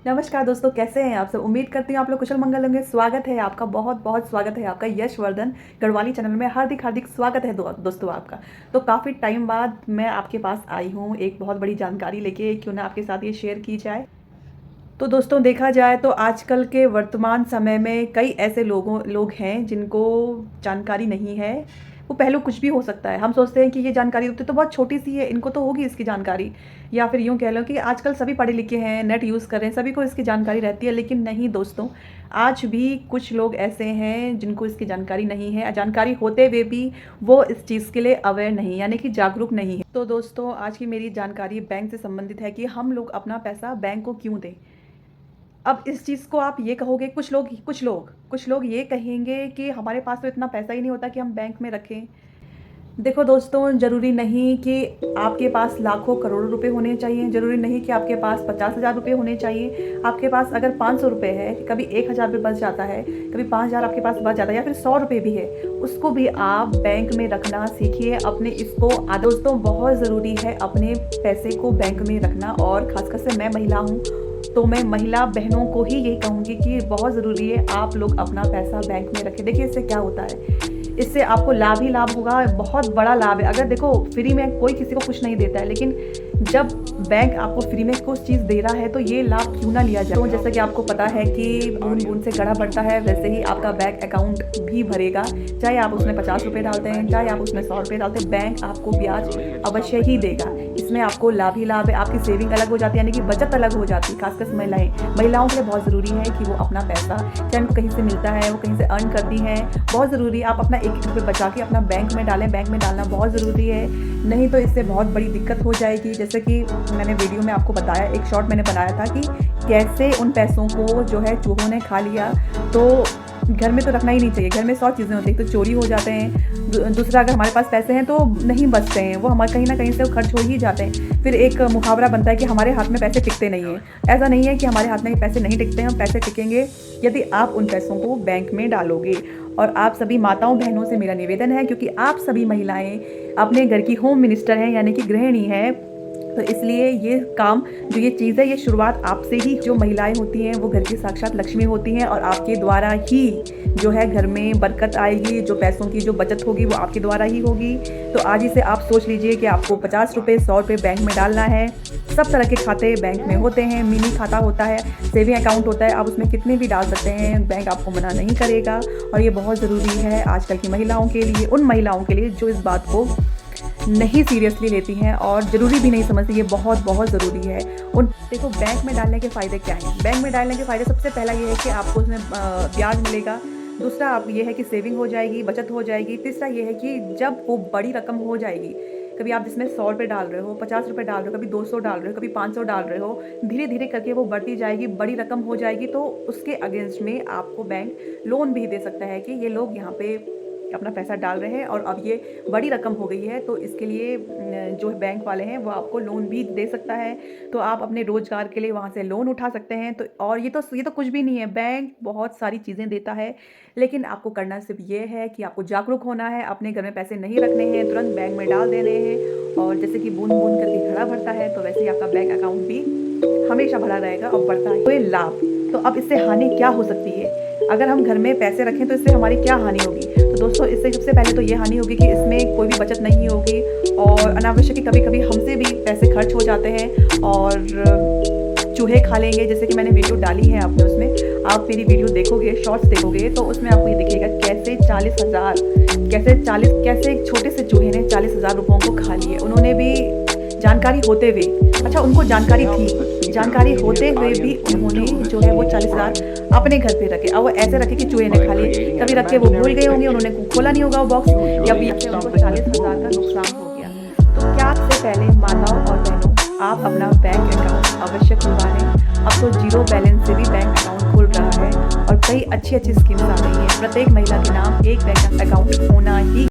नमस्कार दोस्तों, कैसे हैं आप सब। उम्मीद करती हूँ आप लोग कुशल मंगल होंगे। स्वागत है आपका, बहुत बहुत स्वागत है आपका यशवर्धन गढ़वाली चैनल में। हार्दिक हार्दिक स्वागत है दोस्तों आपका। तो काफ़ी टाइम बाद मैं आपके पास आई हूँ एक बहुत बड़ी जानकारी लेके, क्यों ना आपके साथ ये शेयर की जाए। तो दोस्तों, देखा जाए तो आजकल के वर्तमान समय में कई ऐसे लोग हैं जिनको जानकारी नहीं है। वो पहलू कुछ भी हो सकता है। हम सोचते हैं कि ये जानकारी होती तो बहुत छोटी सी है, इनको तो होगी इसकी जानकारी। या फिर यूँ कह लो कि आजकल सभी पढ़े लिखे हैं, नेट यूज़ कर रहे हैं, सभी को इसकी जानकारी रहती है। लेकिन नहीं दोस्तों, आज भी कुछ लोग ऐसे हैं जिनको इसकी जानकारी नहीं है। जानकारी होते हुए भी वो इस चीज़ के लिए अवेयर नहीं, यानी कि जागरूक नहीं है। तो दोस्तों, आज की मेरी जानकारी बैंक से संबंधित है कि हम लोग अपना पैसा बैंक को क्यों दें। अब इस चीज़ को आप ये कहोगे, कुछ लोग ये कहेंगे कि हमारे पास तो इतना पैसा ही नहीं होता कि हम बैंक में रखें। देखो दोस्तों, ज़रूरी नहीं कि आपके पास लाखों करोड़ों रुपए होने चाहिए, ज़रूरी नहीं कि आपके पास 50,000 रुपये होने चाहिए। आपके पास अगर 500 रुपये है, कभी 1,000 रुपये बच जाता है, कभी 5,000 आपके पास बच जाता है, या फिर 100 रुपये भी है, उसको भी आप बैंक में रखना सीखिए। अपने इसको दोस्तों, बहुत ज़रूरी है अपने पैसे को बैंक में रखना। और ख़ासकर से मैं महिला हूँ, तो मैं महिला बहनों को ही यही कहूँगी कि बहुत ज़रूरी है आप लोग अपना पैसा बैंक में रखें। देखिए, इससे क्या होता है, इससे आपको लाभ ही लाभ होगा, बहुत बड़ा लाभ है। अगर देखो, फ्री में कोई किसी को कुछ नहीं देता है, लेकिन जब बैंक आपको फ्री में कुछ चीज़ दे रहा है तो ये लाभ क्यों ना लिया जाए। तो जैसा कि आपको पता है कि बूंद बूंद से घड़ा भरता है, वैसे ही आपका बैंक अकाउंट भी भरेगा। चाहे आप उसमें 50 रुपये डालते हैं, चाहे आप उसमें 100 रुपये डालते हैं, बैंक आपको ब्याज अवश्य ही देगा। इसमें आपको लाभ ही लाभ है। आपकी सेविंग अलग हो जाती है, यानी कि बचत अलग हो जाती है। खासकर महिलाओं के लिए बहुत ज़रूरी है कि वो अपना पैसा, चाहे उनको कहीं से मिलता है, वो कहीं से अर्न करती हैं, बहुत ज़रूरी है आप अपना एक एक रुपये बचा के अपना बैंक में डालें। बैंक में डालना बहुत ज़रूरी है, नहीं तो इससे बहुत बड़ी दिक्कत हो जाएगी। जैसे कि मैंने वीडियो में आपको बताया, एक शॉर्ट मैंने बनाया था कि कैसे उन पैसों को जो है चूहों ने खा लिया। तो घर में तो रखना ही नहीं चाहिए। घर में 100 चीज़ें होती हैं, तो चोरी हो जाते हैं। दूसरा, अगर हमारे पास पैसे हैं तो नहीं बचते हैं, वो हमारे कहीं ना कहीं से खर्च हो ही जाते हैं। फिर एक मुहावरा बनता है कि हमारे हाथ में पैसे टिकते नहीं हैं। ऐसा नहीं है कि हमारे हाथ में पैसे नहीं टिकते हैं, हम पैसे टिकेंगे यदि आप उन पैसों को बैंक में डालोगे। और आप सभी माताओं बहनों से मेरा निवेदन है, क्योंकि आप सभी महिलाएं अपने घर की होम मिनिस्टर हैं, यानी कि गृहिणी हैं, तो इसलिए ये काम, जो ये चीज़ है, ये शुरुआत आपसे ही। जो महिलाएं होती हैं वो घर की साक्षात लक्ष्मी होती हैं, और आपके द्वारा ही जो है घर में बरकत आएगी। जो पैसों की जो बचत होगी वो आपके द्वारा ही होगी। तो आज ही से आप सोच लीजिए कि आपको 50 रुपये 100 रुपये बैंक में डालना है। सब तरह के खाते बैंक में होते हैं। मिनी खाता होता है, सेविंग अकाउंट होता है, आप उसमें कितने भी डाल सकते हैं, बैंक आपको मना नहीं करेगा। और ये बहुत ज़रूरी है आजकल की महिलाओं के लिए, उन महिलाओं के लिए जो इस बात को नहीं सीरियसली लेती हैं और ज़रूरी भी नहीं समझती। ये बहुत बहुत ज़रूरी है। उन देखो, बैंक में डालने के फ़ायदे क्या हैं। बैंक में डालने के फ़ायदे, सबसे पहला ये है कि आपको उसमें ब्याज मिलेगा। दूसरा आप ये है कि सेविंग हो जाएगी, बचत हो जाएगी। तीसरा ये है कि जब वो बड़ी रकम हो जाएगी, कभी आप जिसमें 100 रुपये डाल रहे हो, 50 रुपये डाल रहे हो, कभी 200 डाल रहे हो, कभी 500 डाल रहे हो, धीरे धीरे करके वो बढ़ती जाएगी, बड़ी रकम हो जाएगी, तो उसके अगेंस्ट में आपको बैंक लोन भी दे सकता है कि ये लोग यहाँ पे अपना पैसा डाल रहे हैं और अब ये बड़ी रकम हो गई है, तो इसके लिए जो बैंक वाले हैं वो आपको लोन भी दे सकता है। तो आप अपने रोज़गार के लिए वहाँ से लोन उठा सकते हैं। तो और ये तो कुछ भी नहीं है, बैंक बहुत सारी चीज़ें देता है, लेकिन आपको करना सिर्फ ये है कि आपको जागरूक होना है। अपने घर में पैसे नहीं रखने हैं, तुरंत बैंक में डाल देने हैं। और जैसे कि बूंद बूंद करके घड़ा भरता है, तो वैसे ही आपका बैंक अकाउंट भी हमेशा भरा रहेगा और बढ़ता है। तो ये लाभ। तो अब इससे हानि क्या हो सकती है। अगर हम घर में पैसे रखें तो इससे हमारी क्या हानि होगी। तो दोस्तों, इससे सबसे पहले तो ये हानि होगी कि इसमें कोई भी बचत नहीं होगी, और अनावश्यक ही कभी कभी हमसे भी पैसे खर्च हो जाते हैं और चूहे खा लेंगे। जैसे कि मैंने वीडियो डाली है आपने, उसमें आप मेरी वीडियो देखोगे, शॉर्ट्स देखोगे, तो उसमें आपको ये दिखेगा कैसे 40,000 कैसे एक छोटे से चूहे ने 40,000 रुपयों को खा लिए। उन्होंने भी जानकारी होते हुए, अच्छा उनको जानकारी थी, जानकारी होते हुए भी उन्होंने जो है वो 40,000 अपने घर पे रखे। अब वो ऐसे रखे कि चूहे ने खा लिए, कभी रख के वो भूल गए होंगे, उन्होंने खोला नहीं होगा वो बॉक्स, या फिर से उनको 40,000 का नुकसान हो गया। तो क्या सबसे पहले माताओं और बहनों, आप अपना बैंक अकाउंट अवश्य खुलवा लें। अब तो जीरो बैलेंस से भी बैंक अकाउंट खुल रहा है और कई अच्छी अच्छी स्कीम्स आ गई हैं। प्रत्येक महिला के नाम एक बैंक अकाउंट होना ही